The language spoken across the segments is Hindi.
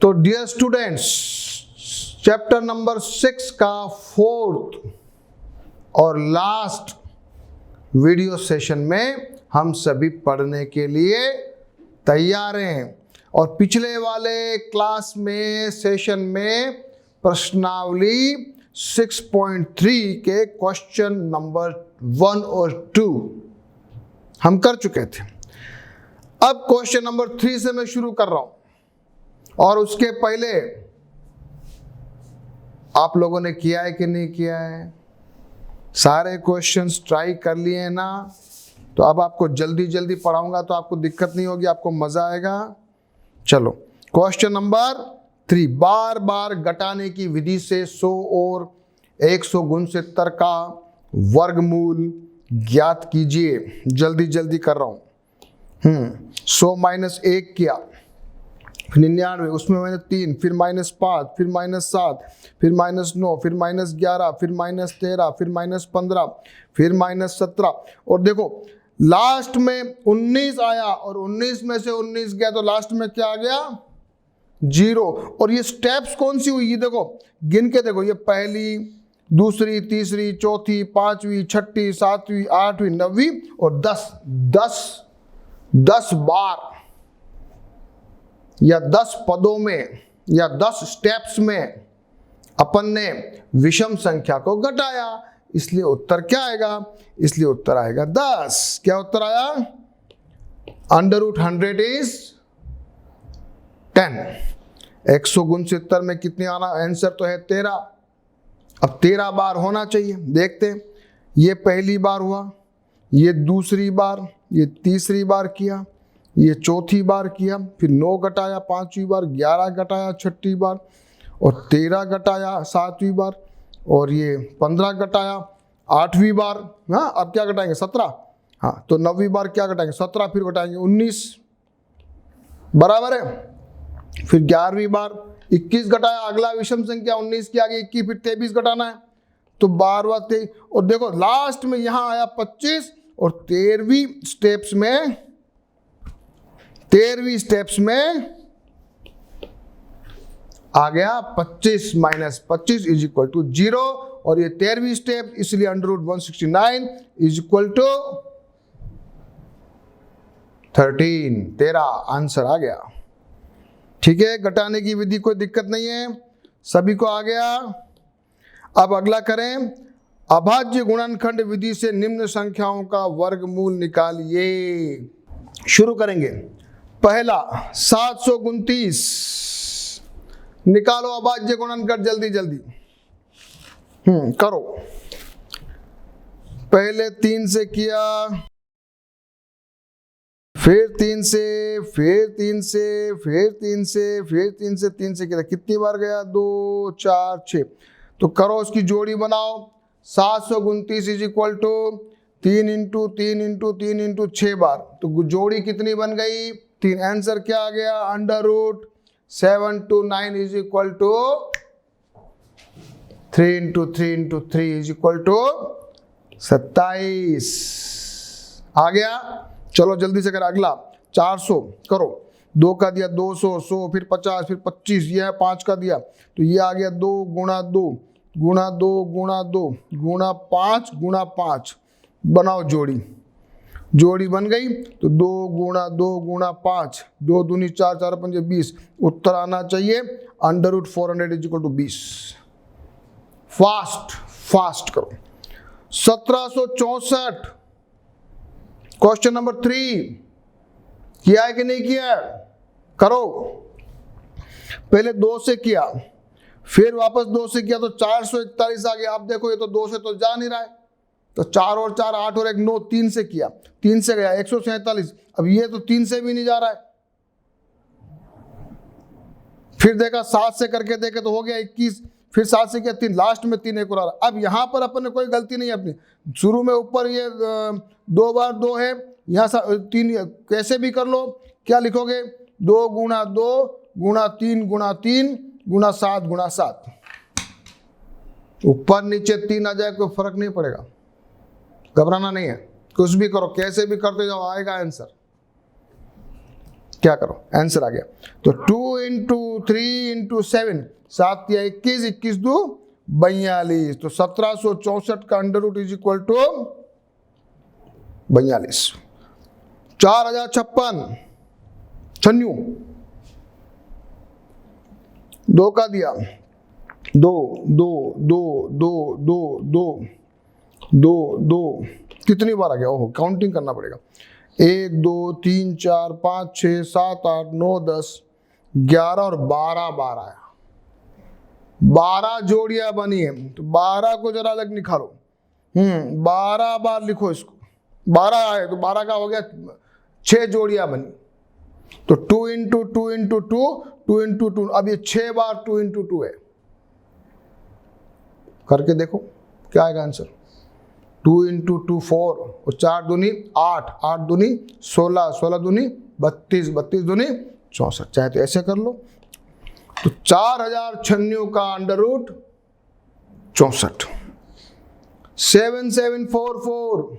तो डियर स्टूडेंट्स, चैप्टर नंबर 6 का 4th और लास्ट वीडियो सेशन में हम सभी पढ़ने के लिए तैयार हैं। और पिछले वाले क्लास में सेशन में प्रश्नावली 6.3 के क्वेश्चन नंबर 1 और 2 हम कर चुके थे। अब क्वेश्चन नंबर 3 से मैं शुरू कर रहा हूं। और उसके पहले आप लोगों ने किया है कि नहीं किया है? सारे क्वेश्चंस ट्राई कर लिए हैं ना? तो अब आपको जल्दी जल्दी पढ़ाऊंगा तो आपको दिक्कत नहीं होगी, आपको मजा आएगा। चलो क्वेश्चन नंबर 3, बार बार घटाने की विधि से 100 और 169 का वर्गमूल ज्ञात कीजिए। जल्दी जल्दी कर रहा हूं। 100 - 1 किया, 99, उसमें मैंने 3, फिर -5, फिर -7, फिर -9, फिर -11, फिर -13, फिर -15, फिर -17। और देखो लास्ट में 19 आया और 19 में से 19 गया तो लास्ट में क्या आ गया? 0। और ये स्टेप्स कौन सी हुई? ये देखो गिन के देखो, ये पहली, दूसरी, तीसरी, चौथी, पांचवी, छठी, सातवीं, आठवीं, 9वीं और 10 बार या 10 पदों में या 10 स्टेप्स में अपन ने विषम संख्या को घटाया, इसलिए उत्तर क्या आएगा? इसलिए उत्तर आएगा 10। क्या उत्तर आया? √100 इज 10। 169 में कितने आना? आंसर तो है 13। अब 13 बार होना चाहिए। देखते हैं, ये पहली बार हुआ, ये दूसरी बार, ये तीसरी बार किया, ये चौथी बार किया, फिर 9 घटाया 5वीं बार, 11 घटाया 6ठी बार और 13 घटाया 7वीं बार और ये 15 घटाया 8वीं बार। हाँ, अब क्या घटाएंगे? 17। हाँ, तो 9वीं बार क्या घटाएंगे? 17, फिर घटाएंगे 19, बराबर है। फिर 11वीं बार 21 घटाया, अगला विषम संख्या 19 के आगे 21, फिर 23 घटाना है तो 12वां 23। और देखो लास्ट में यहां आया 25 और 13वीं स्टेप्स में आ गया 25 - 25 इज इक्वल टू 0। और ये 13वीं स्टेप, इसलिए √169 इज इक्वल टू 13। 13 आंसर आ गया। ठीक है, घटाने की विधि कोई दिक्कत नहीं है, सभी को आ गया। अब अगला करें, अभाज्य गुणनखंड विधि से निम्न संख्याओं का वर्गमूल निकालिए। शुरू करेंगे। पहला 729, निकालो अभाज्य गुणनखंड, जल्दी जल्दी करो। पहले 3 से किया, फिर 3 से, फिर 3 से, फिर 3 से, फिर 3 से, 3 से किया। कितनी बार गया? 2, 4, 6। तो करो उसकी जोड़ी बनाओ। 729 इज इक्वल टू 3 × 3 × 3 × 6 बार। तो जोड़ी कितनी बन गई? 3। आंसर क्या आ गया? √729 is equal to 3 × 3 × 3 is equal to 27 आ गया। चलो जल्दी से कर। अगला 400 करो। 2 का दिया 200, 100, फिर 50, फिर 25, ये है 5 का दिया तो ये आ गया 2 × 2 × 2 × 2 × 5 × 5। बनाओ जोड़ी, जोड़ी बन गई तो 2 × 2 × 5, 2 दूनी 4, 4 पंजे 20। उत्तर आना चाहिए √400 इज इक्वल टू 20। फास्ट करो। 1764, क्वेश्चन नंबर 3, किया है कि नहीं किया है? करो। पहले 2 से किया, फिर वापस 2 से किया तो 441 आ गया। अब देखो ये तो 2 से तो जा नहीं रहा है, तो 4 और 4 8 और 1 9, 3 से किया, 3 से गया 147। अब ये तो 3 से भी नहीं जा रहा है। फिर देखा 7 से करके देखे तो हो गया 21, फिर 7 से किया 3, लास्ट में 3 एक और आ रहा। अब यहां पर अपन ने कोई गलती नहीं है अपनी। शुरू में ऊपर ये 2 बार 2 है, यहाँ 3 कैसे भी कर लो। क्या लिखोगे? 2 × 2 × 3 × 3 × 7 × 7। ऊपर नीचे 3 आ जाए कोई फर्क नहीं पड़ेगा, घबराना नहीं है। कुछ भी करो, कैसे भी करते जाओ, आएगा आंसर। क्या करो, आंसर आ गया। तो 2 इंटू 3 इंटू 7, 7 या 21, 21 2 42। तो 1764 का under root is equal to 42। 4056 छन्नू 2 का दिया, 2 2 2 2 2 2 2 2 कितनी बार आ गया, ओहो काउंटिंग करना पड़ेगा। 1 2 3 4 5 6 7 8 9 10 11 और 12 बार आया। 12 जोड़ियां बनी है, तो 12 को जरा अलग निकालो। 12 बार लिखो इसको, 12 आए तो 12 का हो गया 6 जोड़ियां बनी। तो 2 इंटू 2 इंटू 2 2 इंटू 2, अब ये 6 बार 2 इंटू 2 है। करके देखो क्या आएगा आंसर। 2 इंटू 2 4 और 4 दूनी 8, 8 दूनी 16, 16 दूनी 32, 32 दूनी 64। चाहे तो ऐसे कर लो। तो 4096 का अंडर रूट 64। 7744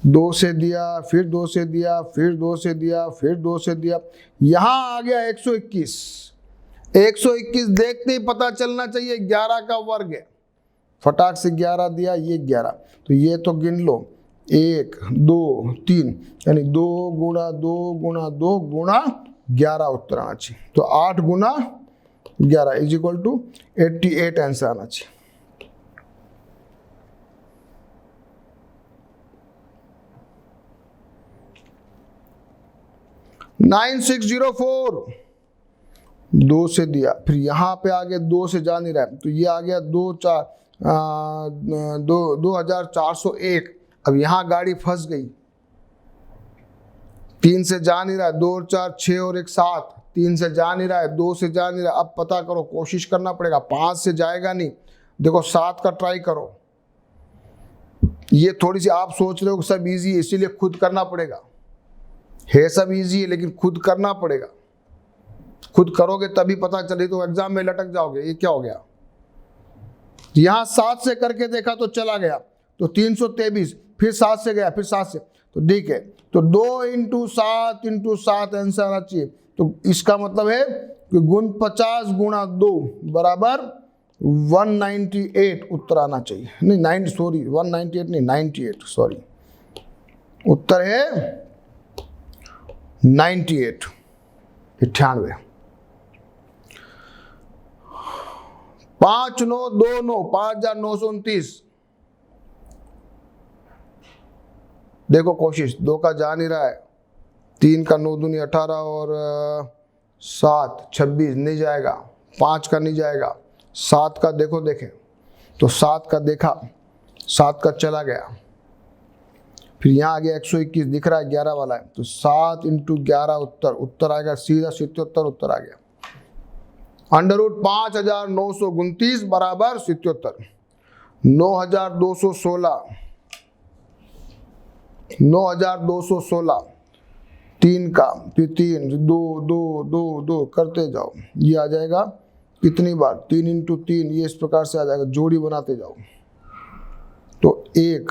2 से दिया, फिर 2 से दिया, फिर 2 से दिया, फिर 2 से दिया, यहां आ गया 121। 121 देखते ही पता चलना चाहिए 11 का वर्ग है। फटाक से 11 दिया, ये 11, तो ये तो गिन लो 1 2 3, यानी 2 गुणा 2 गुणा 2 गुणा 11 उत्तर आना चाहिए। तो 8 गुणा 11 इज इक्वल टू 88 आंसर आना चाहिए। नाइन 604 2 से दिया, फिर यहां पे आगे 2 से जा नहीं रहा है, तो ये आ गया 2401। अब यहां गाड़ी फंस गई, 3 से जा नहीं रहा है, 2 और 4 6 और 1 7, 3 से जा नहीं रहा है, 2 से जा नहीं रहा है। अब पता करो, कोशिश करना पड़ेगा, 5 से जाएगा नहीं, देखो 7 का ट्राई करो। ये थोड़ी सी आप सोच रहे हो कि सब इजी है, इसीलिए खुद करना पड़ेगा। है सब इजी है, लेकिन खुद करना पड़ेगा। खुद करोगे तभी पता चले, तो एग्जाम में लटक जाओगे। ये क्या हो गया, यहां 7 से करके देखा तो चला गया, तो 323, फिर 7 से गया, फिर 7 से, तो ठीक है। तो 2 इंटू 7 इंटू 7 आंसर आना चाहिए। तो इसका मतलब है कि गुण 50 गुणा 2 बराबर 198 उत्तर आना चाहिए। नहीं 198 नहीं 98, सॉरी, उत्तर है 98, 98। 5929 5929। देखो कोशिश, 2 का जा नहीं रहा है, 3 का 9 दूनी 18 और 7 26 नहीं जाएगा, 5 का नहीं जाएगा, 7 का देखो देखें, तो 7 का देखा, 7 का चला गया, फिर यहाँ आ गया 121 दिख रहा है, 11 वाला है, तो 7 इंटू 11 उत्तर आएगा सीधा 77 उत्तर आ गया। अंडर रूट 5929 बराबर 77। 9216 3 का, फिर 3 2 2 2 2 करते जाओ, ये आ जाएगा कितनी बार 3 इंटू 3, ये इस प्रकार से आ जाएगा, जोड़ी बनाते जाओ। तो 1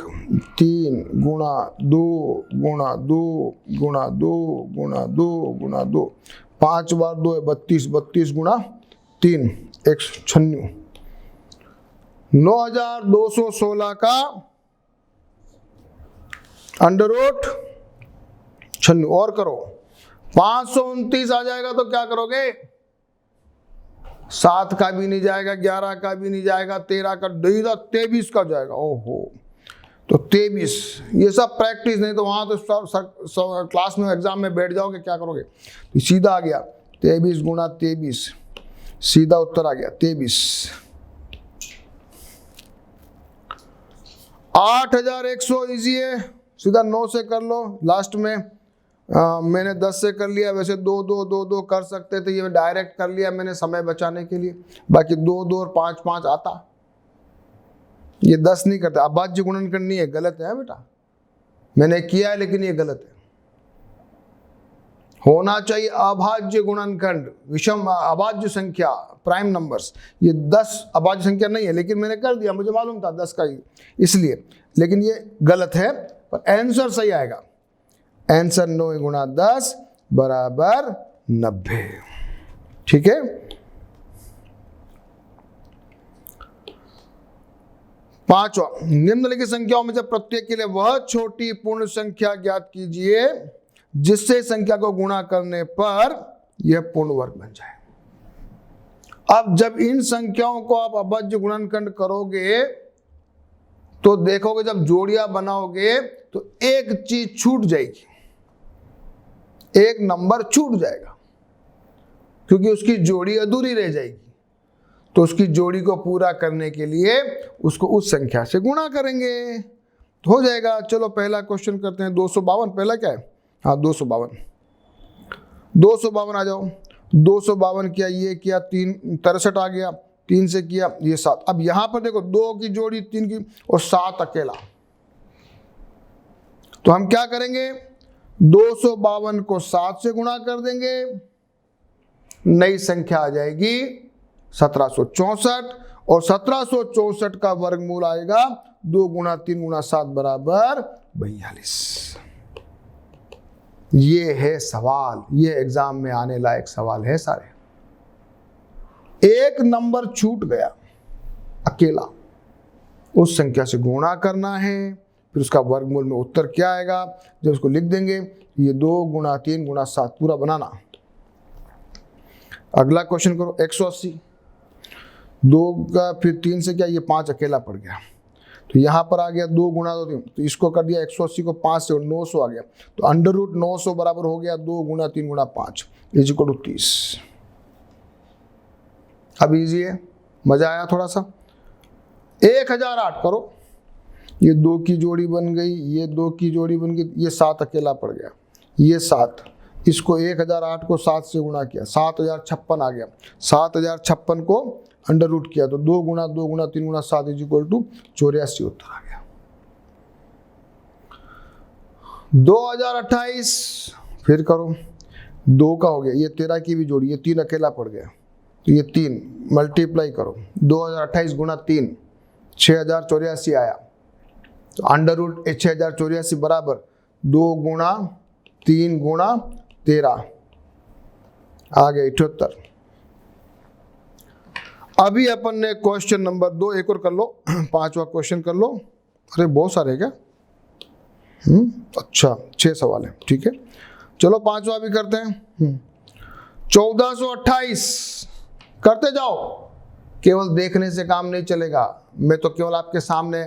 3 गुणा 2 गुणा 2 गुणा 2 गुणा 2 गुणा 2, 5 बार 2 है 32, 32 गुणा 3 196। 9216 का अंडर रूट 96 और करो, 529 आ जाएगा तो क्या करोगे, 7 का भी नहीं जाएगा, 11 का भी नहीं जाएगा, 13 का 23 का जाएगा। ओहो, तो 23, ये सब प्रैक्टिस, नहीं तो वहां तो क्लास में एग्जाम में बैठ जाओगे, क्या करोगे। तो सीधा आ गया 23 गुणा 23, सीधा उत्तर आ गया 23। 8100 इजी है, सीधा 9 से कर लो लास्ट में। मैंने 10 से कर लिया, वैसे 2 2 2 2 कर सकते थे, ये डायरेक्ट कर लिया मैंने समय बचाने के लिए। बाकी 2 2 और 5 5 आता, ये 10 नहीं करता। अभाज्य गुणन करनी है, गलत है बेटा, मैंने किया है लेकिन ये गलत है। होना चाहिए अभाज्य गुणनखंड, विषम अभाज्य संख्या, प्राइम नंबर्स। ये 10 अभाज्य संख्या नहीं है, लेकिन मैंने कर दिया, मुझे मालूम था 10 का ही, इसलिए, लेकिन ये गलत है, पर आंसर सही आएगा। आंसर 9 गुणा 10 बराबर 90। ठीक है। 5वां, निम्नलिखित संख्याओं में से प्रत्येक के लिए वह छोटी पूर्ण संख्या ज्ञात कीजिए जिससे संख्या को गुणा करने पर यह पूर्ण वर्ग बन जाए। अब जब इन संख्याओं को आप अभाज्य गुणनखंड करोगे तो देखोगे, जब जोड़ियां बनाओगे तो एक चीज छूट जाएगी, एक नंबर छूट जाएगा, क्योंकि उसकी जोड़ी अधूरी रह जाएगी। तो उसकी जोड़ी को पूरा करने के लिए उसको उस संख्या से गुणा करेंगे तो हो जाएगा। चलो पहला क्वेश्चन करते हैं। 252 पहला क्या है? हाँ 252 आ जाओ। 252 किया, ये किया, 3 63 आ गया, 3 से किया ये 7। अब यहां पर देखो 2 की जोड़ी 3 की और 7 अकेला। तो हम क्या करेंगे? 252 को 7 से गुणा कर देंगे, नई संख्या आ जाएगी 1764 और 1764 का वर्गमूल आएगा 2 गुणा 3 गुणा 7 बराबर 42। ये है सवाल, ये एग्जाम में आने लायक सवाल है सारे। एक नंबर छूट गया अकेला, उस संख्या से गुणा करना है, फिर उसका वर्गमूल में उत्तर क्या आएगा जब उसको लिख देंगे, ये 2 गुणा 3 गुणा 7 पूरा बनाना। अगला क्वेश्चन करो। 180, 2 का फिर 3 से क्या, ये 5 अकेला पड़ गया, तो यहां पर आ गया 2 गुणा 2 3, तो इसको कर दिया 180 को 5 से और 900 आ गया, तो अंडर रूट 900 बराबर हो गया 2 गुणा 3 गुणा 5 इज इक्वल टू 30। अब इजी है, मजा आया थोड़ा सा। 1008 करो, ये 2 की जोड़ी बन गई, ये 2 की जोड़ी बन गई, ये 7 अकेला पड़ गया, ये 7, इसको 1008 को 7 से गुणा किया, 7056 आ गया, 7056 को अंडर रूट किया, तो 2 गुणा 3 गुणा 7 इज इक्वल टू 84 उत्तर आ गया। 2028 फिर करो, 2 का हो गया, ये 13 की भी जोड़ी, ये 3 अकेला पड़ गया, तो ये 3 मल्टीप्लाई करो, 2028 गुणा 3 6084 आया, तो अंडर रूट 6084 बराबर 2 गुणा 3 गुणा 13 आ गया 78। अभी अपन ने क्वेश्चन नंबर 2 एक और कर लो, 5वां क्वेश्चन कर लो। अरे बहुत सारे क्या? अच्छा 6 सवाल है, ठीक है। चलो 5वां भी करते हैं। 1428 करते जाओ, केवल देखने से काम नहीं चलेगा। मैं तो केवल आपके सामने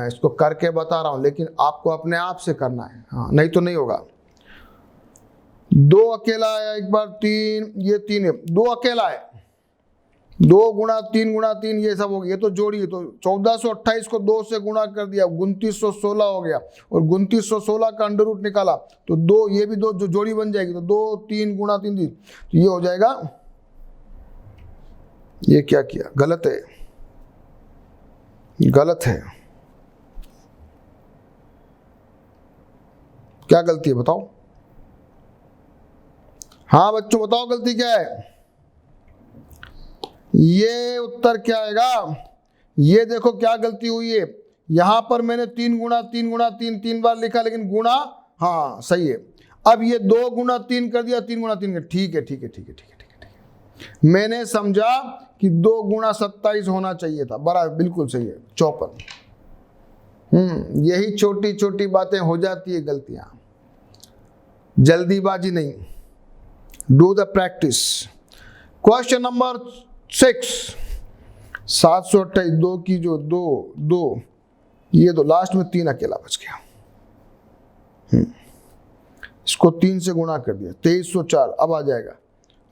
इसको करके बता रहा हूं, लेकिन आपको अपने आप से करना है, हाँ नहीं तो नहीं होगा। 2 अकेला आया, एक बार 3, ये 3 है, 2 अकेला है, 2 गुणा 3 गुणा 3 ये सब हो गया, ये तो जोड़ी है, तो 1428 को 2 से गुणा कर दिया, 2916 हो गया, और 2916 का अंडर रूट निकाला, तो 2 ये भी 2 जो जोड़ी बन जाएगी, तो 2 3 गुणा 3 तो ये हो जाएगा। ये क्या किया? गलत है, गलत है, क्या गलती है बताओ? हाँ बच्चों बताओ गलती क्या है? ये उत्तर क्या आएगा? ये देखो क्या गलती हुई है, यहां पर मैंने 3 गुणा 3 गुणा 3 3 बार लिखा, लेकिन गुणा हाँ सही है। अब ये 2 गुणा 3 कर दिया, 3 गुणा 3 ठीक है, ठीक है, ठीक है, ठीक है, ठीक है। मैंने समझा कि 2 गुणा 27 होना चाहिए था, बराबर बिल्कुल सही है 54। यही छोटी छोटी बातें हो जाती है गलतियां, जल्दीबाजी नहीं। Do the practice. Question number 6, 728, 2 की जो 2 ये तो लास्ट में 3 अकेला बच गया, इसको 3 से गुणा कर दिया, 2304 अब आ जाएगा,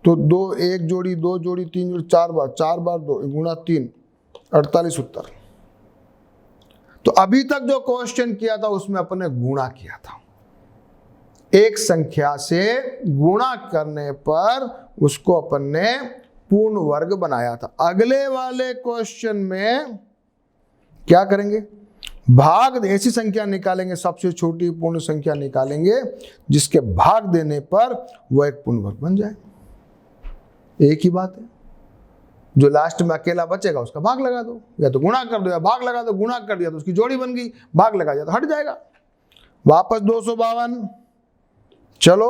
तो 2 1 जोड़ी 2 जोड़ी 3 जोड़ी 4 बार 2 गुणा 3 48 उत्तर। तो अभी तक जो क्वेश्चन किया था उसमें अपन ने गुणा किया था, एक संख्या से गुणा करने पर उसको अपन ने पूर्ण वर्ग बनाया था। अगले वाले क्वेश्चन में क्या करेंगे? भाग, ऐसी संख्या निकालेंगे, सबसे छोटी पूर्ण संख्या निकालेंगे जिसके भाग देने पर वह एक पूर्ण वर्ग बन जाए। एक ही बात है, जो लास्ट में अकेला बचेगा उसका भाग लगा दो, या तो गुणा कर दो या भाग लगा दो। गुणा कर दिया तो उसकी जोड़ी बन गई, भाग लगा दिया तो हट जाएगा। वापस 252, चलो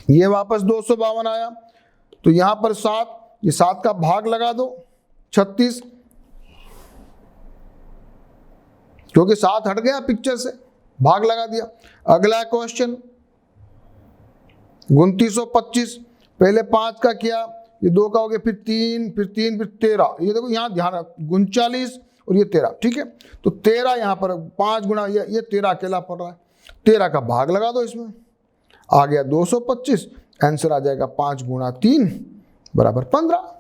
ये वापस 252 आया, तो यहां पर 7, ये 7 का भाग लगा दो 36, क्योंकि 7 हट गया पिक्चर से, भाग लगा दिया। अगला क्वेश्चन 2925, पहले 5 का किया, ये 2 का हो गया, फिर 3, फिर 3, फिर 13। ये देखो यहाँ ध्यान रख, 39 और ये 13, ठीक है। तो 13 यहाँ पर 5 गुना ये 13 अकेला पड़ रहा है, 13 का भाग लगा दो इसमें, आ गया 225। आंसर आ जाएगा 5 गुना 3 बराबर 15।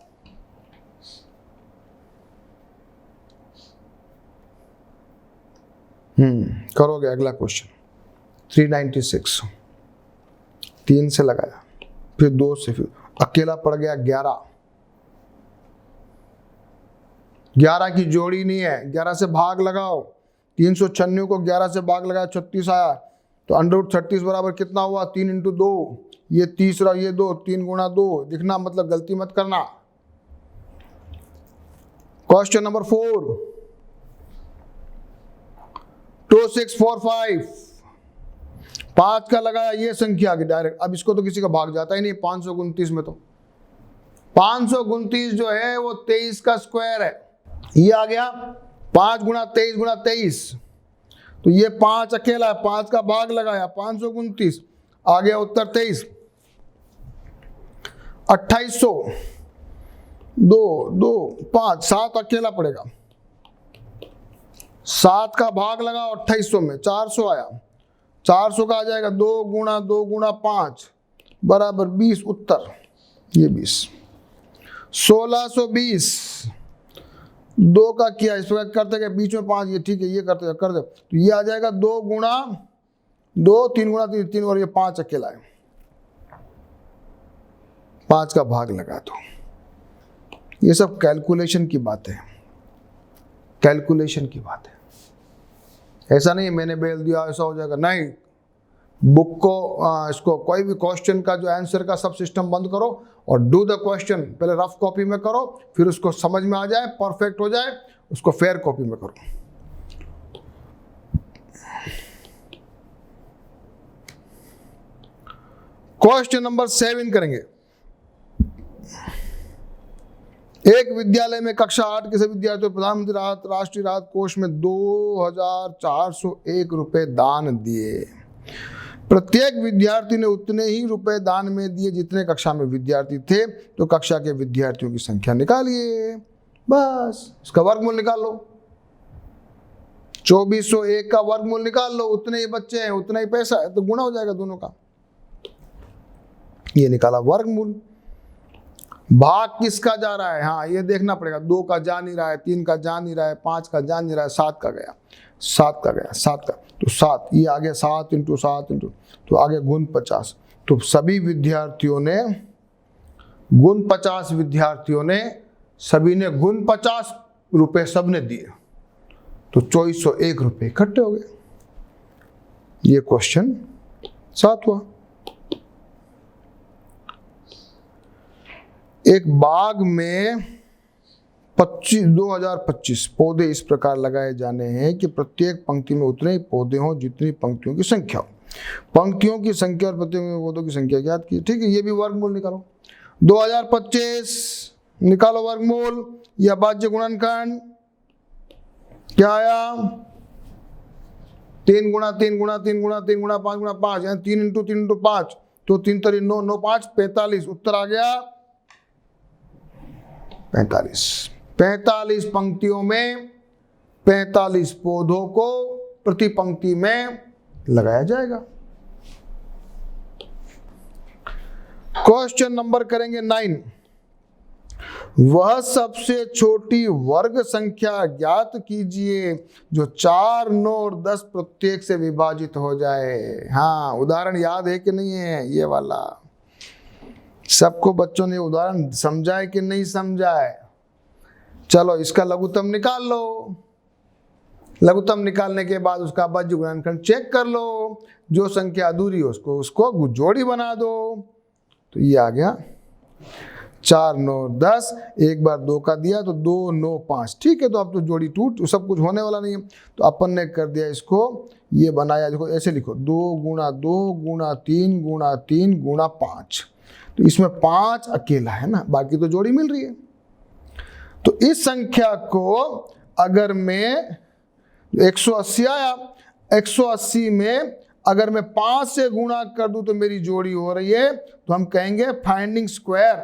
करोगे अगला क्वेश्चन 396, 3 से लगाया, फिर 2 से, फिर अकेला पड़ गया 11। 11 की जोड़ी नहीं है, 11 से भाग लगाओ, 396 को 11 से भाग लगाया 36 आया, तो √36 बराबर कितना हुआ, 3 × 2, ये तीसरा, ये 2, 3 गुणा 2, लिखना मतलब गलती मत करना। क्वेश्चन नंबर 4, 2645, 5 का लगाया, ये संख्या आ गई डायरेक्ट। अब इसको तो किसी का भाग जाता ही नहीं 529 में, तो 529 जो है वो 23 का स्क्वायर है। ये आ गया 5 गुणा 23 गुणा 23, तो ये 5 अकेला है, 5 का भाग लगाया 529, आ गया उत्तर 23। 2800, 2 2 5, 7 अकेला पड़ेगा, 7 का भाग लगाओ 2800 में, 400 आया, 400 का आ जाएगा 2 गुणा 2 गुणा 5 बराबर 20, उत्तर ये 20। 1620, 2 का किया, इस प्रकार करते गए, बीच में 5, ये ठीक है, ये करते कर दे, तो ये आ जाएगा 2 गुणा 2, 3 गुणा 3, 3 और ये 5 अकेला है, 5 का भाग लगा दो। ये सब कैलकुलेशन की बात है, कैलकुलेशन की बात है, ऐसा नहीं मैंने बेल दिया ऐसा हो जाएगा, नहीं। बुक को इसको कोई भी क्वेश्चन का जो आंसर का सब सिस्टम बंद करो और डू द क्वेश्चन, पहले रफ कॉपी में करो, फिर उसको समझ में आ जाए, परफेक्ट हो जाए, उसको फेयर कॉपी में करो। क्वेश्चन नंबर 7 करेंगे। एक विद्यालय में कक्षा 8 के सभी विद्यार्थियों प्रधानमंत्री राहत राष्ट्रीय राहत कोष में 2401 रुपए दान दिए। प्रत्येक विद्यार्थी ने उतने ही रुपए दान में दिए जितने कक्षा में विद्यार्थी थे, तो कक्षा के विद्यार्थियों की संख्या निकालिए। बस इसका वर्गमूल निकाल लो, 2401 का वर्गमूल निकाल लो, उतने ही बच्चे हैं उतना ही पैसा है, तो गुणा हो जाएगा दोनों का। ये निकाला वर्गमूल। भाग किसका जा रहा है, हाँ ये देखना पड़ेगा, 2 का जा नहीं रहा है, 3 का जा नहीं रहा है, 5 का जा नहीं रहा है, 7 का गया, 7 का गया, 7 का, तो 7, ये आगे 7 × 7 × तो आगे गुण 50, तो सभी विद्यार्थियों ने गुण 50 विद्यार्थियों ने सभी ने गुण 50 रुपए सबने दिए, तो 2401 रुपए इकट्ठे हो गए। ये क्वेश्चन 7 हुआ। एक बाग में 2025 पौधे इस प्रकार लगाए जाने हैं कि प्रत्येक पंक्ति में उतने ही पौधे हों जितनी पंक्तियों की संख्या हो। पंक्तियों की संख्या और प्रत्येक पौधों की संख्या ज्ञात की। ठीक है, ये भी वर्गमूल निकालो। 2025 निकालो वर्गमूल या भाज्य गुणनखंड। क्या आया, 3 गुणा 3 गुणा 3 गुणा 3 गुणा 5 गुणा 5, यानी 3 × 3 × 5, तो 3 × 9 9 5 45, उत्तर आ गया 45। 45 पंक्तियों में 45 पौधों को प्रति पंक्ति में लगाया जाएगा। क्वेश्चन नंबर करेंगे 9। वह सबसे छोटी वर्ग संख्या ज्ञात कीजिए जो 4, 9 और 10 प्रत्येक से विभाजित हो जाए। हाँ, उदाहरण याद है कि नहीं है ये वाला? सबको बच्चों ने उदाहरण समझा है कि नहीं समझा है? चलो इसका लघुत्तम निकाल लो। लघुत्तम निकालने के बाद उसका भाज्य गुणनखंड चेक कर लो, जो संख्या अधूरी हो उसको जोड़ी बना दो। तो ये आ गया 4 9 10, एक बार 2 का दिया तो 2 9 5, ठीक है। तो अब तो जोड़ी टूट, सब कुछ होने वाला नहीं है, तो अपन ने कर दिया इसको, ये बनाया, देखो ऐसे लिखो 2 गुणा 2 गुणा 3 गुणा 3 गुणा 5, तो इसमें 5 अकेला है ना, बाकी तो जोड़ी मिल रही है। तो इस संख्या को अगर मैं 180 आया, 180 में अगर मैं 5 से गुणा कर दूं तो मेरी जोड़ी हो रही है, तो हम कहेंगे फाइंडिंग स्क्वायर,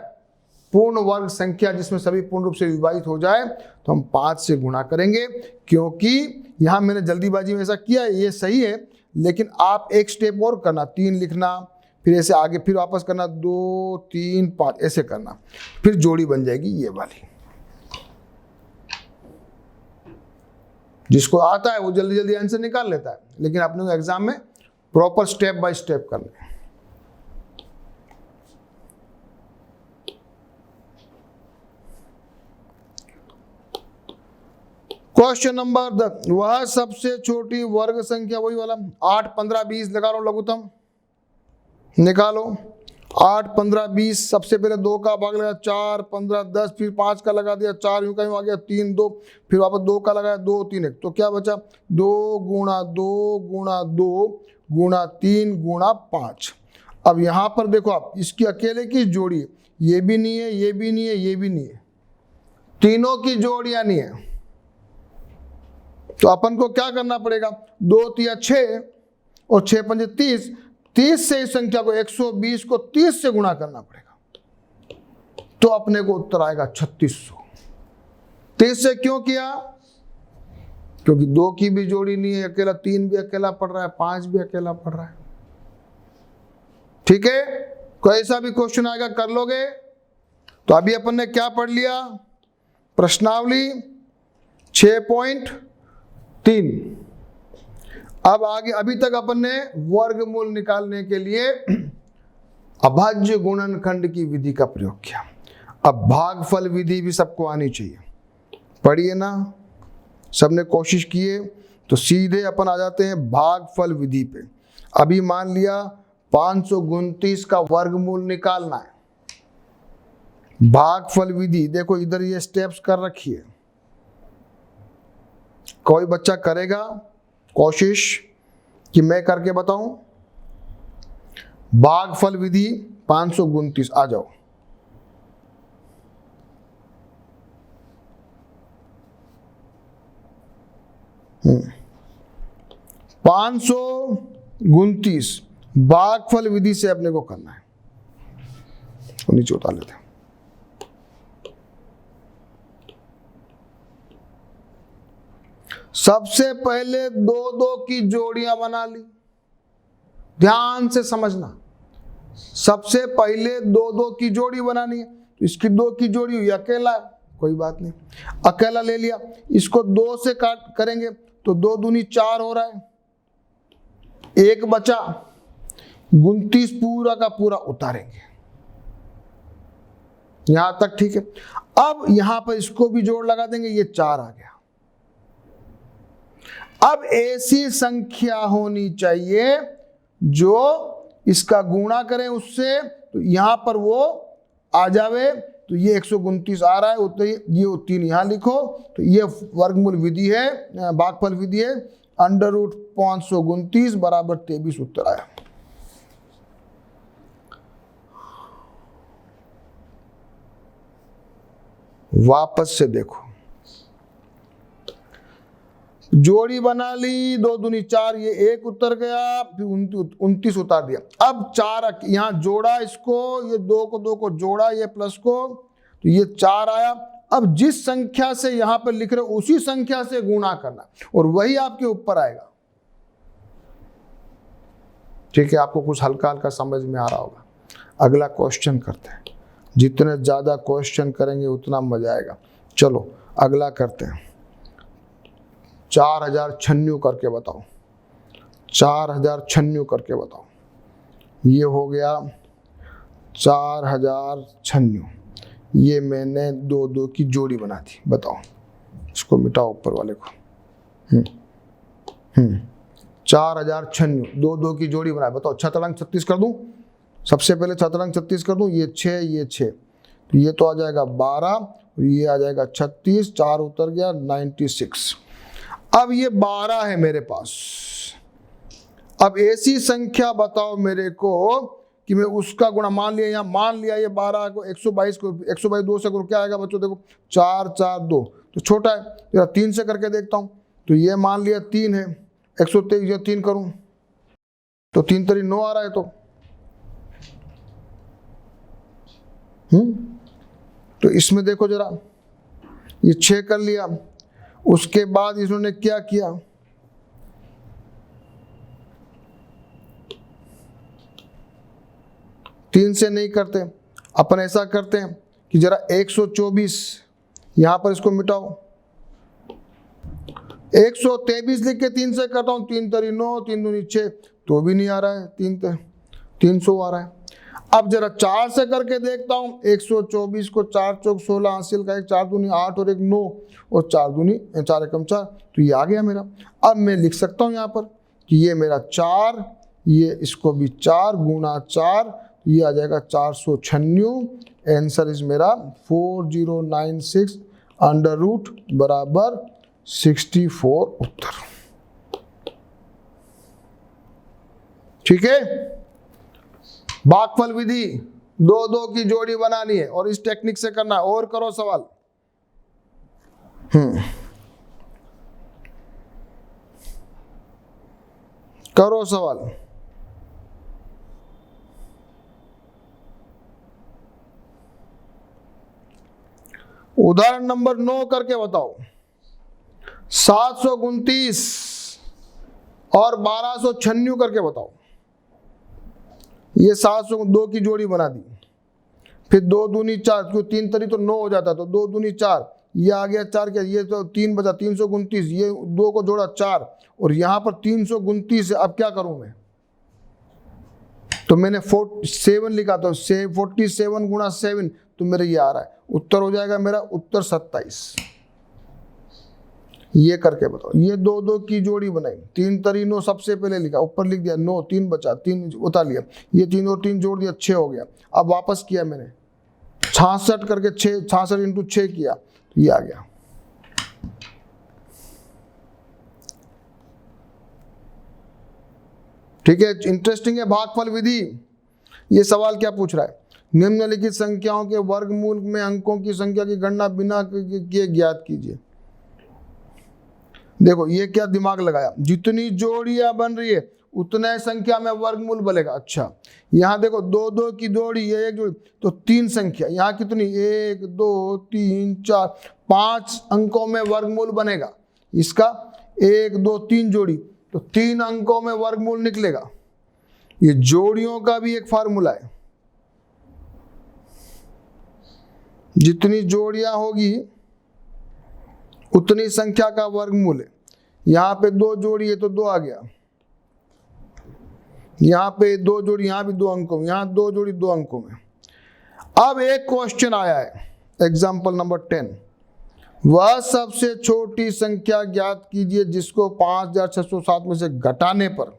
पूर्ण वर्ग संख्या जिसमें सभी पूर्ण रूप से विभाजित हो जाए, तो हम 5 से गुणा करेंगे, क्योंकि यहां मैंने जल्दीबाजी में ऐसा किया, ये सही है, लेकिन आप एक स्टेप और करना, 3 लिखना, फिर ऐसे आगे फिर वापस करना, 2 3 5 ऐसे करना, फिर जोड़ी बन जाएगी ये वाली। जिसको आता है वो जल्दी जल्दी आंसर निकाल लेता है, लेकिन अपने को एग्जाम में प्रॉपर स्टेप बाय स्टेप करना है। क्वेश्चन नंबर 10, वह सबसे छोटी वर्ग संख्या, वही वाला 8 15 20 लगा लो, लघुत्तम निकालो। 8 15 20, सबसे पहले 2 का भाग लगा, 4 15 10, फिर 5 का लगा दिया, 4 यूं का यूं आ गया, 3 2, फिर वापस 2 का लगाया, 2 3 1, तो क्या बचा 2 गुणा 2 गुणा 2 गुणा 3 गुणा 5। अब यहां पर देखो आप, इसकी अकेले की जोड़ी है, ये भी नहीं है, ये भी नहीं है, ये भी नहीं है, तीनों की जोड़ियां नहीं है, तो अपन को क्या करना पड़ेगा, 2 3 6 और 6 5 30, 30 से इस संख्या को 120 को 30 से गुणा करना पड़ेगा, तो अपने को उत्तर आएगा 3600। 30 से क्यों किया, क्योंकि 2 की भी जोड़ी नहीं है अकेला, 3 भी अकेला पड़ रहा है, 5 भी अकेला पड़ रहा है, ठीक है। कोई ऐसा भी क्वेश्चन आएगा कर लोगे। तो अभी अपन ने क्या पढ़ लिया, प्रश्नावली 6.3। अब आगे, अभी तक अपन ने वर्गमूल निकालने के लिए अभाज्य गुणनखंड की विधि का प्रयोग किया। अब भागफल विधि भी सबको आनी चाहिए, पढ़िए ना, सबने कोशिश किए, तो सीधे अपन आ जाते हैं भागफल विधि पे। अभी मान लिया 529 का वर्गमूल निकालना है, भागफल विधि देखो इधर ये स्टेप्स कर रखी है, कोई बच्चा करेगा कोशिश कि मैं करके बताऊं। भागफल विधि 529, आ जाओ। हम्म, 529 भागफल विधि से अपने को करना है, तो नीचे उतार लेते हैं। सबसे पहले 2 की जोड़ियां बना ली, ध्यान से समझना, सबसे पहले 2 की जोड़ी बनानी है, तो इसकी 2 की जोड़ी हुई, अकेला है कोई बात नहीं, अकेला ले लिया, इसको 2 से काट करेंगे तो 2 दूनी 4 हो रहा है, एक बचा, 29 पूरा का पूरा उतारेंगे, यहां तक ठीक है। अब यहां पर इसको भी जोड़ लगा देंगे, ये 4 आ गया। अब ऐसी संख्या होनी चाहिए जो इसका गुणा करें उससे, तो यहां पर वो आ जावे, तो ये 129 आ रहा है, तो ये 3 यहां लिखो, तो ये वर्गमूल विधि है, भागफल विधि है, √529 बराबर 23 उत्तर आया। वापस से देखो, जोड़ी बना ली, 2 दूनी 4, ये 1 उतर गया, फिर 29 उतार दिया। अब 4 यहां जोड़ा, इसको ये 2 को जोड़ा, ये प्लस को, तो ये 4 आया। अब जिस संख्या से यहां पर लिख रहे हो उसी संख्या से गुणा करना, और वही आपके ऊपर आएगा, ठीक है। आपको कुछ हल्का हल्का समझ में आ रहा होगा। अगला क्वेश्चन करते हैं, जितने ज्यादा क्वेश्चन करेंगे उतना मजा आएगा। चलो अगला करते हैं, 4096 करके बताओ, 4096 करके बताओ। ये हो गया 4096, ये मैंने 2 की जोड़ी बना दी, बताओ, इसको मिटाओ ऊपर वाले को। 4096, 2 की जोड़ी बनाए, बताओ 6 36 कर दूं, सबसे पहले 6 36 कर दूं, ये 6 ये 6, तो ये तो आ जाएगा 12, ये आ जाएगा 36, 4 उतर गया 96। अब ये 12 है मेरे पास। अब ऐसी संख्या बताओ मेरे को कि मैं उसका गुणा, मान लिया यहाँ, मान लिया ये 12 को 122 को 122 2 से करो, क्या आएगा बच्चों? देखो 4 4 2 तो छोटा है, जरा 3 से करके देखता हूँ। तो ये मान लिया 3 है, 123 ये 3 करूँ तो 3 3 9 आ रहा है। तो इसमें देखो जरा, ये 6 कर लिया। उसके बाद इन्होंने क्या किया, तीन से नहीं करते, अपन ऐसा करते हैं कि जरा 124 यहां पर इसको मिटाओ, 123 लिख के 3 से करता हूं, 3 3 9 3 2 6 तो भी नहीं आ रहा है, 300 आ रहा है। अब जरा 4 से करके देखता हूं, 124 को 4 चौक 16 हासिल का, 4 दूनी 8 और 1 9 और 4 दूनी 4 एकम 4, तो ये आ गया मेरा। अब मैं लिख सकता हूं यहां पर कि ये मेरा 4, ये इसको भी 4 गुना 4, ये आ जाएगा 496। आंसर इज मेरा 4096 अंडर रूट बराबर 64 उत्तर। ठीक है, भागफल विधि 2 2 की जोड़ी बनानी है और इस टेक्निक से करना है। और करो सवाल। करो सवाल। उदाहरण नंबर 9 करके बताओ। 729 और 1296 करके बताओ। ये 702 की जोड़ी बना दी, फिर 2 दूनी 4, क्यों 3 तरी तो 9 हो जाता, तो 2 दूनी 4, ये आ गया 4 क्या, ये तो 3 बचा 329, ये 2 को जोड़ा 4 और यहां पर 329 है। अब क्या करूं मैं, तो मैंने 47 लिखा, तो 47 गुणा 7 तो मेरे ये आ रहा है, उत्तर हो जाएगा मेरा उत्तर 27। ये करके बताओ। ये 2 2 की जोड़ी बनाई, 3 3 9 सबसे पहले लिखा, ऊपर लिख दिया 9, 3 बचा, 3 उतार लिया, ये 3 और 3 जोड़ दिया, 6 हो गया। अब वापस किया मैंने 66 करके 6, 66 इंटू 6 किया, तो ये आ गया। ठीक है, इंटरेस्टिंग है भागफल विधि। ये सवाल क्या पूछ रहा है, निम्नलिखित संख्याओं के वर्गमूल में अंकों की संख्या की गणना बिना किए ज्ञात कीजिए। देखो ये क्या दिमाग लगाया, जितनी जोड़ियां बन रही है उतने संख्या में वर्गमूल बनेगा। अच्छा यहाँ देखो 2 2 की जोड़ी, ये एक जोड़ी, तो 3 संख्या, यहाँ कितनी 1 2 3 4 5 अंकों में वर्गमूल बनेगा। इसका 1 2 3 जोड़ी, तो 3 अंकों में वर्गमूल निकलेगा। ये जोड़ियों का भी एक फार्मूला है, जितनी जोड़ियां होगी उतनी संख्या का वर्गमूल है। यहां पे 2 जोड़ी है तो 2 आ गया, यहां पे 2 जोड़ी, यहां भी 2 अंकों में, यहां 2 जोड़ी 2 अंकों में। अब एक क्वेश्चन आया है, एग्जाम्पल नंबर 10, वह सबसे छोटी संख्या ज्ञात कीजिए जिसको 5607 में से घटाने पर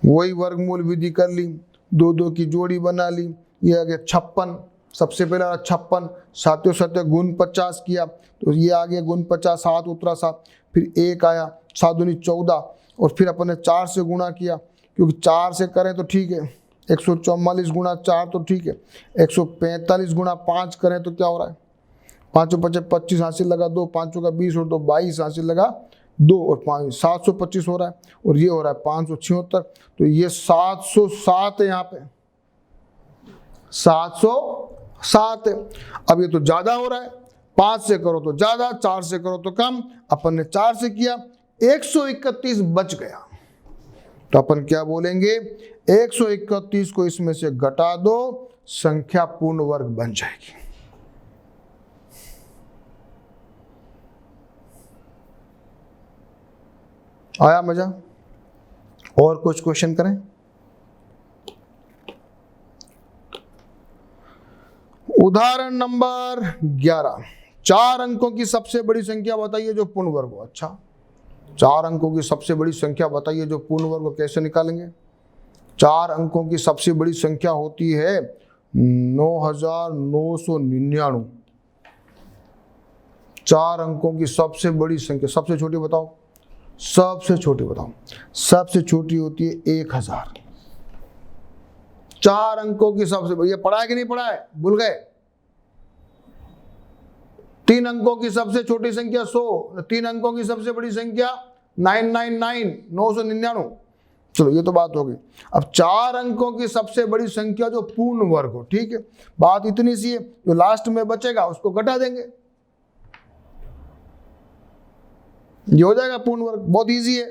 वही वर्गमूल विधि कर ली, 2 2 की जोड़ी बना ली। ये आ गया 56, सबसे पहला 56, सातों सत्य गुण 50 किया, तो ये आ गया गुण 50, 7 उतरा 7, फिर 1 आया, 7 दूनी 14, और फिर अपन ने 4 से गुणा किया, क्योंकि 4 से करें तो ठीक है, 144 गुणा 4 तो ठीक है, 145 गुणा 5 करें तो क्या हो रहा है, 5 5 25 हासिल लगा 2, 5 का 20 और 2 22 हासिल लगा 2 और 5 725 हो रहा है, और ये हो रहा है 576, तो ये 707 है, यहाँ पे 707 है। अब ये तो ज्यादा हो रहा है, 5 से करो तो ज्यादा, 4 से करो तो कम, अपन ने 4 से किया, 131 बच गया, तो अपन क्या बोलेंगे, 131 को इसमें से घटा दो, संख्या पूर्ण वर्ग बन जाएगी। आया मजा? और कुछ क्वेश्चन करें? उदाहरण नंबर 11, 4 अंकों की सबसे बड़ी संख्या बताइए जो पूर्ण वर्ग हो। अच्छा, 4 अंकों की सबसे बड़ी संख्या बताइए जो पूर्ण वर्ग हो, कैसे निकालेंगे? 4 अंकों की सबसे बड़ी संख्या होती है 9999। 4 अंकों की सबसे बड़ी संख्या, सबसे छोटी बताओ, सबसे छोटी बताओ। सबसे छोटी होती है 1000। 4 अंकों की सबसे बड़ी, ये पढ़ा है कि नहीं पढ़ा है, भूल गए? 3 अंकों की सबसे छोटी संख्या 100, 3 अंकों की सबसे बड़ी संख्या 999। चलो ये तो बात हो गई। अब 4 अंकों की सबसे बड़ी संख्या जो पूर्ण वर्ग हो, ठीक है, बात इतनी सी है, जो लास्ट में बचेगा उसको घटा देंगे, ये हो जाएगा पूर्ण वर्ग। बहुत इजी है,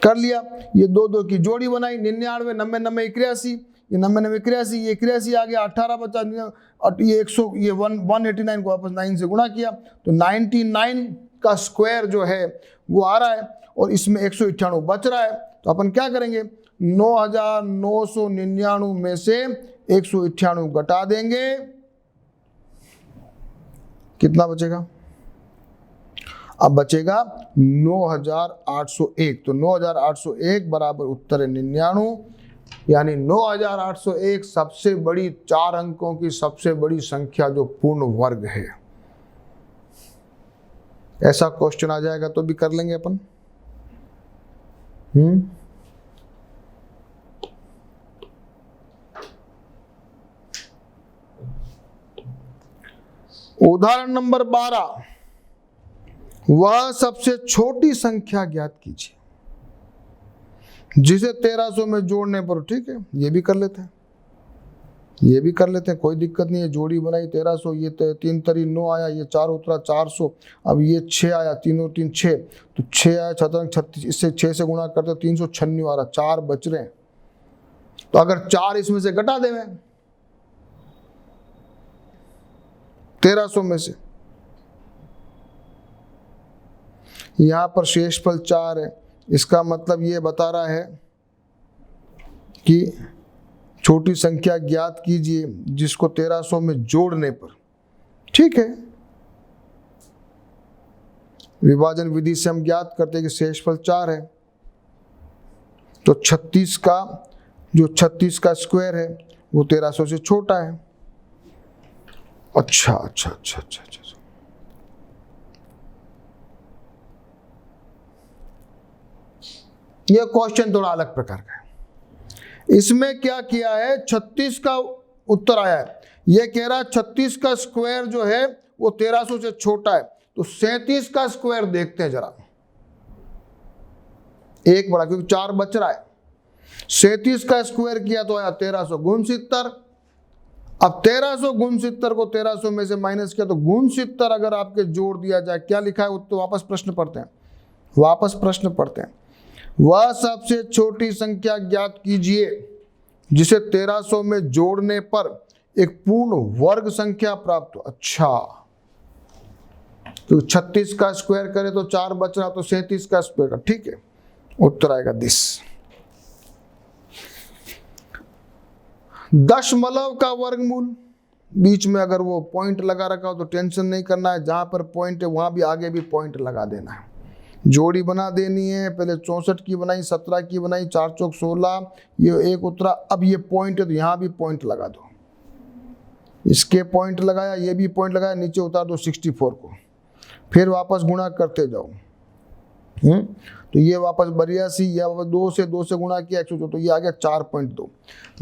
कर लिया। ये 2 की जोड़ी बनाई, 99, 90, 90, 81, ये 90, 90, 81, ये 81 आ गया, 18 बचा, ये 100, ये 189 को वापस 9 से गुणा किया, तो 99 का स्क्वायर जो है वो आ रहा है, और इसमें 198 बच रहा है। तो अपन क्या करेंगे, 9999 में से 198 घटा देंगे, कितना बचेगा? अब बचेगा 9801। तो 9801 बराबर उत्तर है 99, यानी 9801 सबसे बड़ी 4 अंकों की सबसे बड़ी संख्या जो पूर्ण वर्ग है। ऐसा क्वेश्चन आ जाएगा तो भी कर लेंगे अपन। उदाहरण नंबर 12, वह सबसे छोटी संख्या ज्ञात कीजिए जिसे 1300 में जोड़ने पर, ठीक है, ये भी कर लेते हैं, ये भी कर लेते हैं, कोई दिक्कत नहीं है। जोड़ी बनाई 1300, ये 3 तरी 9 आया, ये 4 उतरा 400, अब ये 6 आया, 3 और 3 6, तो 6 आया 36, इससे 6 से गुणा करते 396 आ रहा, 4 बच रहे हैं। तो अगर 4 इसमें से घटा देवे 1300 में से, यहां पर शेषफल 4 है, इसका मतलब ये बता रहा है कि छोटी संख्या ज्ञात कीजिए जिसको 1300 में जोड़ने पर, ठीक है। विभाजन विधि से हम ज्ञात करते हैं कि शेषफल 4 है, तो 36 का स्क्वायर है वो 1300 से छोटा है। अच्छा अच्छा अच्छा अच्छा अच्छा, यह क्वेश्चन थोड़ा अलग प्रकार का है। इसमें क्या किया है, 36 का उत्तर आया है, यह कह रहा है 36 का स्क्वायर जो है वो 1300 से छोटा है, तो 37 का स्क्वायर देखते हैं जरा, एक बड़ा, क्योंकि 4 बच रहा है। 37 का स्क्वायर किया तो आया 1300 गुण 70। अब 1300 गुण 70 को 1300 में से माइनस किया तो गुण 70 अगर आपके जोड़ दिया जाए, क्या लिखा है, तो वापस प्रश्न पढ़ते हैं। वह सबसे छोटी संख्या ज्ञात कीजिए जिसे 1300 में जोड़ने पर एक पूर्ण वर्ग संख्या प्राप्त हो। अच्छा, तो 36 का स्क्वायर करे तो 4 बच रहा, तो 37 का स्क्वायर का, ठीक है, उत्तर आएगा दिस। दशमलव का वर्गमूल, बीच में अगर वो पॉइंट लगा रखा हो तो टेंशन नहीं करना है, जहां पर पॉइंट है वहां भी आगे भी पॉइंट लगा देना है। जोड़ी बना देनी है, पहले 64 की बनाई, 17 की बनाई, 4 चौक 16, ये 1 उतरा, अब ये पॉइंट है तो यहां भी पॉइंट लगा दो, इसके पॉइंट लगाया, ये भी पॉइंट लगाया, नीचे उतार दो 64 को, फिर वापस गुणा करते जाओ। तो ये वापस 82, या 2 से गुणा किया 114, तो ये आ गया 4.2।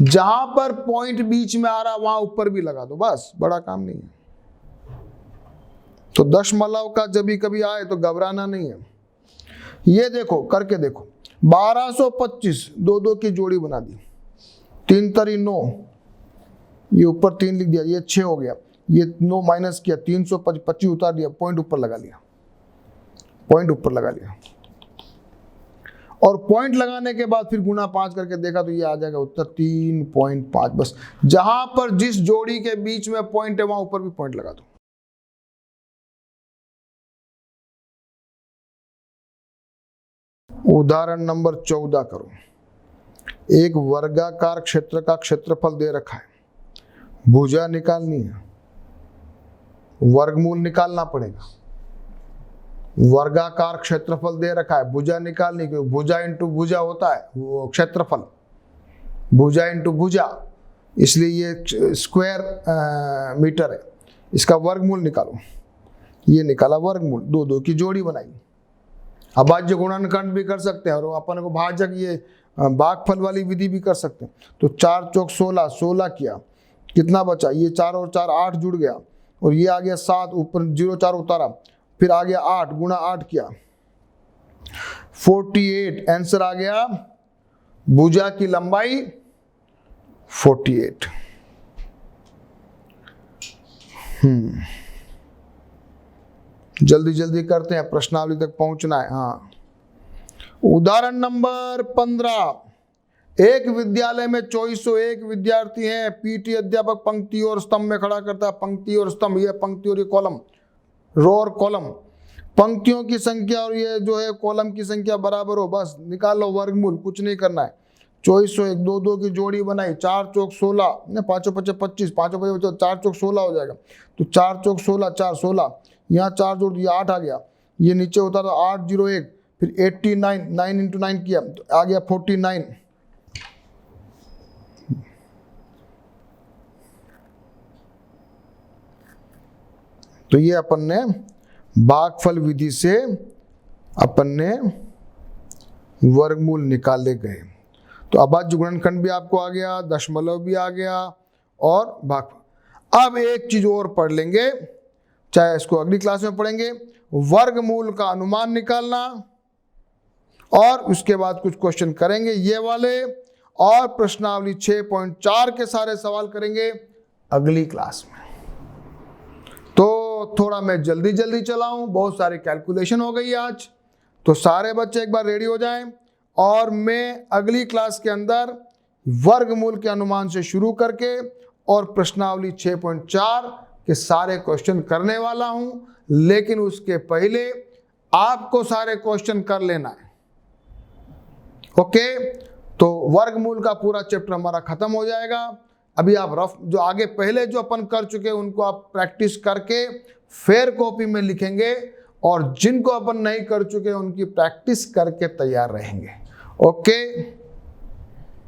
जहां पर पॉइंट बीच में आ रहा वहां ऊपर भी लगा दो, बस, बड़ा काम नहीं है। तो दशमलव का जब भी कभी आए तो घबराना नहीं है। ये देखो, करके देखो, 1225, 2 की जोड़ी बना दी, 3 तरी 9, ये ऊपर 3 लिख दिया, ये 6 हो गया, ये 9 माइनस किया, 325 उतार दिया, पॉइंट ऊपर लगा लिया, और पॉइंट लगाने के बाद फिर गुणा 5 करके देखा तो ये आ जाएगा उत्तर 3.5। बस, जहां पर जिस जोड़ी के बीच में पॉइंट है वहां ऊपर भी पॉइंट लगा दो। उदाहरण नंबर 14 करो। एक वर्गाकार क्षेत्र का क्षेत्रफल दे रखा है, भुजा निकालनी है, वर्गमूल निकालना पड़ेगा। वर्गाकार क्षेत्रफल दे रखा है, भुजा निकालनी, क्योंकि भुजा इंटू भुजा होता है वो क्षेत्रफल, भुजा इंटू भुजा, इसलिए ये स्क्वायर मीटर है। इसका वर्गमूल निकालो, ये निकाला वर्गमूल, 2 2 की जोड़ी बनाई। अभाज्य गुणनखंड भी कर सकते हैं और अपन को भाजक ये भागफल वाली विधि भी कर सकते हैं। तो 4 चौक 16, 16 किया, कितना बचा, ये 4 और 4 8 जुड़ गया, और ये आ गया 7, ऊपर 0 4 उतारा, फिर आ गया 8 गुणा 8 किया 48। आंसर आ गया भुजा की लंबाई 48। जल्दी जल्दी करते हैं, प्रश्नावली तक पहुंचना है। हाँ, उदाहरण नंबर 15। एक विद्यालय में 2401 विद्यार्थी हैं। पीटी अध्यापक पंक्ति और स्तंभ में खड़ा करता है। पंक्ति और स्तंभ, ये पंक्ति और ये कॉलम, रो और कॉलम, पंक्तियों की संख्या और ये जो है कॉलम की संख्या बराबर हो, बस निकाल लो वर्गमूल, कुछ नहीं करना है। 2401, 2 2 की जोड़ी बनाई, 4 चौक 16, 5 5 25, 5 5 4 चौक 16 हो जाएगा। तो 4 चौक 16, 4 16, यहाँ 4 जोड़ दिया 8 आ गया, ये नीचे उतारा 8 0 1, फिर 89, 9 इंटू 9 किया तो आ गया 49। तो ये अपन ने भागफल विधि से अपन ने वर्गमूल निकाले गए। तो अभाज्य गुणनखंड भी आपको आ गया, दशमलव भी आ गया और भागफल। अब एक चीज और पढ़ लेंगे, चाहे इसको अगली क्लास में पढ़ेंगे, वर्गमूल का अनुमान निकालना, और उसके बाद कुछ क्वेश्चन करेंगे ये वाले, और प्रश्नावली 6.4 के सारे सवाल करेंगे अगली क्लास में। तो थोड़ा मैं जल्दी जल्दी चलाऊं, बहुत सारी कैलकुलेशन हो गई आज। तो सारे बच्चे एक बार रेडी हो जाएं, और मैं अगली क्लास के अंदर वर्गमूल के अनुमान से शुरू करके और प्रश्नावली 6.4 के सारे क्वेश्चन करने वाला हूं। लेकिन उसके पहले आपको सारे क्वेश्चन कर लेना है, ओके। तो वर्गमूल का पूरा चैप्टर हमारा खत्म हो जाएगा। अभी आप रफ जो आगे पहले जो अपन कर चुके उनको आप प्रैक्टिस करके फिर कॉपी में लिखेंगे, और जिनको अपन नहीं कर चुके उनकी प्रैक्टिस करके तैयार रहेंगे, ओके।